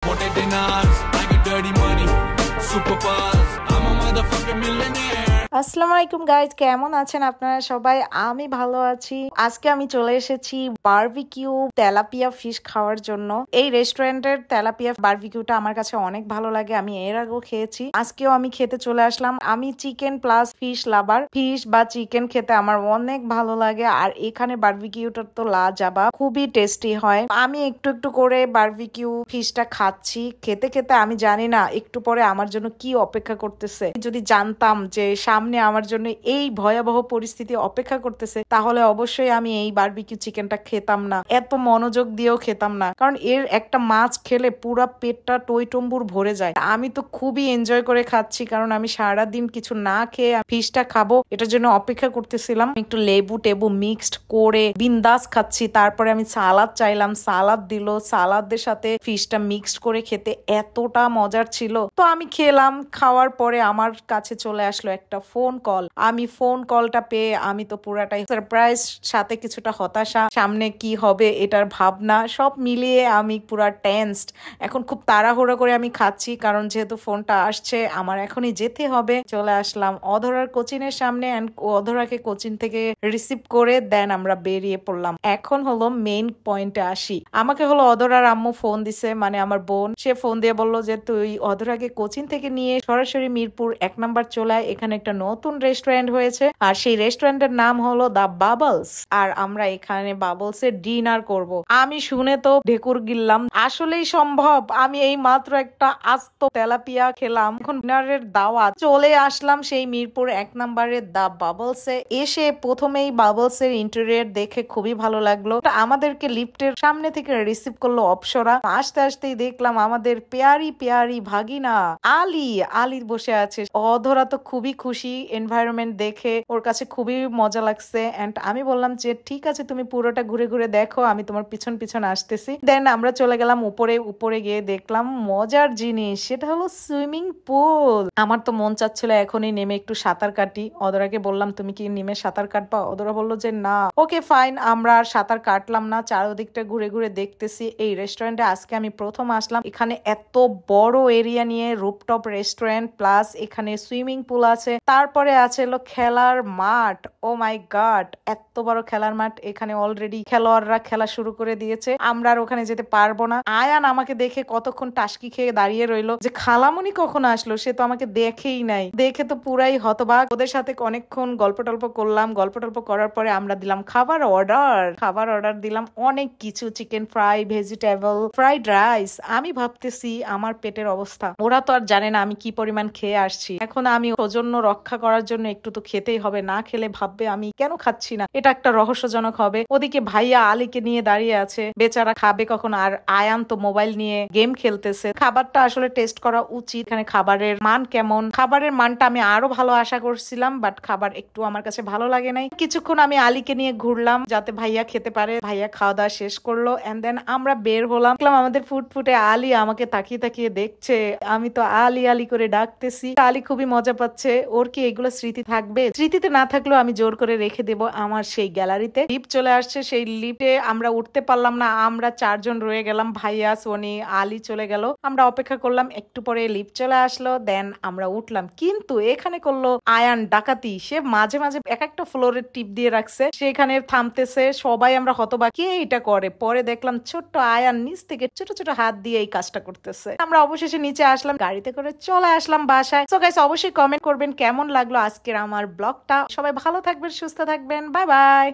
Wanted dinners, I get dirty money, super buzz, I'm a motherfucking millionaire. আসসালামু আলাইকুম guys, কেমন আছেন আপনারা সবাই? আমি ভালো আছি। আজকে আমি চলে এসেছি বারবিকিউ তেলাপিয়া ফিশ খাওয়ার জন্য। এই রেস্টুরেন্টের তেলাপিয়া বারবিকিউটা আমার কাছে অনেক ভালো লাগে, আমি এর আগেও খেয়েছি, আজকেও আমি খেতে চলে আসলাম। আমি চিকেন প্লাস ফিশ লাভার, ফিশ বা চিকেন খেতে আমার অনেক ভালো লাগে। আর এখানে বারবিকিউটা তো লাজাবাব, খুবই টেস্টি হয়। আমি একটু একটু করে বারবিকিউ ফিশটা খাচ্ছি, খেতে খেতে আমি জানি না একটু পরে আমার জন্য কি অপেক্ষা করতেছে। যদি জানতাম যে সামনে আমার জন্য এই ভয়াবহ পরিস্থিতি অপেক্ষা করতেছে, তাহলে অবশ্যই আমি এই বারবিকিউ চিকেনটা খেতাম না, এত মনোযোগ দিয়েও খেতাম না। কারণ এর একটা মাছ খেলে পুরো পেটটা টইটম্বুর ভরে যায়। আমি তো খুবই এনজয় করে খাচ্ছি, কারণ আমি সারাদিন কিছু না খেয়ে ফিশটা খাবো এটার জন্য অপেক্ষা করতেছিলাম। একটু লেবু টেবু মিক্সড করে বিন্দাস খাচ্ছি। তারপরে আমি সালাদ চাইলাম, সালাদ দিল, সালাদের সাথে ফিশটা মিক্সড করে খেতে এতটা মজার ছিল। তো আমি খেলাম, খাওয়ার পরে আমার কাছে চলে আসলো একটা ফোন কল। আমি ফোন কলটা পেয়ে আমি তো পুরাটাই সারপ্রাইজ, সাথে কিছুটা হতাশা, সামনে কি হবে এটার ভাবনা, সব মিলিয়ে আমি পুরা টেনসড। এখন খুব তাড়াহুড়ো করে আমি খাচ্ছি, কারণ যেহেতু ফোনটা আসছে আমার এখনই যেতে হবে। চলে আসলাম অধরার কোচিনের সামনে, অধরাকে কোচিন থেকে রিসিভ করে দেন আমরা বেরিয়ে পড়লাম। এখন হলো মেইন পয়েন্টে আসি। আমাকে হলো অধরার আম্মু ফোন দিছে, মানে আমার বোন, সে ফোন দিয়ে বললো যে তুই অধরাকে কোচিন থেকে নিয়ে সরাসরি মিরপুর 1 নাম্বার চলে আয়, এখানে একটা নতুন রেস্টুরেন্ট হয়েছে আর সেই রেস্টুরেন্টের নাম হলো দা বাবলস, আর আমরা এখানে বাবলস এর ডিনার করব। আমি শুনে তো ঢেকুর গিললাম, আসলেই সম্ভব? আমি এই মাত্র একটা আস্ত তেলাপিয়া খেলাম, এখন ডিনারের দাওয়াত। চলে আসলাম সেই মিরপুর 1 নাম্বারের দা বাবলস এ। এসে প্রথমেই বাবলস এর ইন্টেরিয়র দেখে খুবই ভালো লাগলো। আমাদেরকে লিফটের সামনে থেকে রিসিভ করলো অপসরা। আসতে আসতেই দেখলাম আমাদের পেয়ারি পেয়ারি ভাগিনা আলী বসে আছে। অধরা তো খুবই খুশি এনভায়রনমেন্ট দেখে, ওর কাছে খুবই মজা লাগছে। এন্ড আমি বললাম যে ঠিক আছে, তুমি পুরোটা ঘুরে ঘুরে দেখো, আমি তোমার পিছন পিছন আসতেছি। দেন আমরা চলে গেলাম উপরে গিয়ে দেখলাম মজার জিনিস, সেটা হলো সুইমিং পুল। আমার তো মন চাচ্ছিল এখনই নেমে একটু সাঁতার কাটি। অধরাকে বললাম তুমি কি নেমে সাঁতার কাটবা? অধরা বললো যে না। ওকে ফাইন, আমরা আর সাঁতার কাটলাম না, চারদিকটা ঘুরে ঘুরে দেখতেছি। এই রেস্টুরেন্টে আজকে আমি প্রথম আসলাম। এখানে এত বড় এরিয়া নিয়ে রুফটপ রেস্টুরেন্ট, প্লাস এখানে সুইমিং পুল আছে, তারপরে আছে হলো খেলার মাঠ। ও মাই গড, এত বড় খেলার মাঠ! এখানে অলরেডি খেলোয়াড়রা খেলা শুরু করে দিয়েছে, আমরা আর ওখানে যেতে পারবো না। আয়ান আমাকে দেখে কতক্ষণ টাসকি খেয়ে দাঁড়িয়ে রইলো যে খালামুনি কখন আসলো, সে তো আমাকে দেখেই নাই। দেখে তো পুরাই হতবাক। ওদের সাথে অনেকক্ষণ গল্প টল্প করলাম, গল্প টল্প করার পরে আমরা দিলাম খাবার অর্ডার দিলাম অনেক কিছু, chicken fry, vegetable, fried rice. আমি ভাবতেছি আমার পেটের অবস্থা, ওরা তো আর জানে না আমি কি পরিমাণ খেয়ে আসছি। এখন আমি সৌজন্য রক্ষা করার জন্য একটু তো খেতেই হবে, না খেলে ভাববে আমি কেন খাচ্ছি না, এটা একটা রহস্যজনক হবে। ওদিকে ভাইয়া আলীকে নিয়ে দাঁড়িয়ে আছে, বেচারা খাবে কখন। আর আয়ান তো মোবাইল নিয়ে গেম খেলতেছে। খাবারটা আসলে টেস্ট করা উচিত, এখানে খাবারের মান কেমন। খাবারের মানটা আমি আরো ভালো আশা করছিলাম, বাট খাবার একটু আমার কাছে ভালো লাগে নাই। কিছুক্ষণ আমি আলীকে নিয়ে ঘুরলাম যাতে ভাইয়া খেতে পারে। ভাইয়া খাওয়া দাওয়া শেষ করলো, এন্ড দেন আমরা বের হলাম। আমাদের ফুটফুটে আলী আমাকে তাকিয়ে তাকিয়ে দেখছে, আমি তো আলী আলী করে ডাকতেছি। আলী খুবই মজা পাচ্ছে। ওর কি এগুলো স্মৃতি থাকবে? স্মৃতিতে না থাকলেও আমি জোর করে রেখে দেব আমার সেই গ্যালারিতে। লিফট চলে আসছে, সেই লিফটে আমরা উঠতে পারলাম না, আমরা 4 জন রয়ে গেলাম। ভাইয়া, সোনি, আলী চলে গেল। আমরা অপেক্ষা করলাম, একটু পরে লিফট চলে আসলো, দেন আমরা উঠলাম। কিন্তু এখানে করলো আয়ান ডাকাতি, সে মাঝে মাঝে এক একটা ফ্লোরের টিপ দিয়ে রাখছে, সেখানে থামতেছে। সবাই আমরা হতবাক, কে এটা করে। পরে দেখলাম ছোট্ট আয়ান নিচ থেকে ছোট ছোট হাত দিয়ে এই কাজটা করতেছে। আমরা অবশেষে নিচে আসলাম, গাড়িতে করে চলে আসলাম বাসায়। সো গাইস, অবশ্যই কমেন্ট করবেন কেমন লাগলো আজকের আমার ব্লগটা। সবাই ভালো থাকবেন, সুস্থ থাকবেন, বাই বাই।